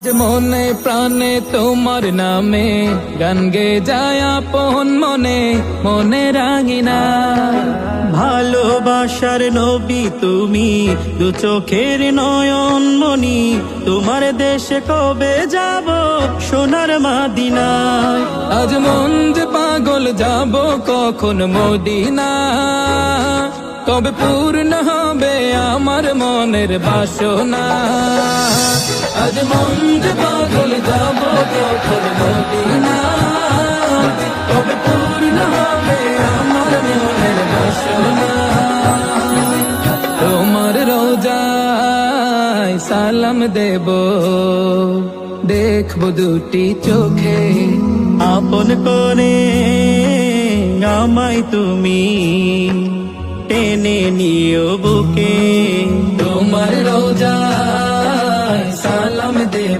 মনে প্রাণে তোমার নামে গান গে যায় আপন মনে মনে রাঙিনা। ভালোবাসার নবী তুমি, দু চোখের নয়ন মনি, তোমার দেশে কবে যাব সোনার মাদিনায়। আজ মন যে পাগল যাব কখন মদিনা, কবে পূর্ণ হবে আমার মনের বাসনা। আজ মন যে পাগল যাব কখন মদিনা, কবে পূর্ণ হবে আমার মনের বাসনা। তোমার রোজায় সালাম দেব, দেখবো দুটি চোখে, আপন করে আমায় তুমি টেনে নিও বুকে। তোমার রোজায় সালাম দেব।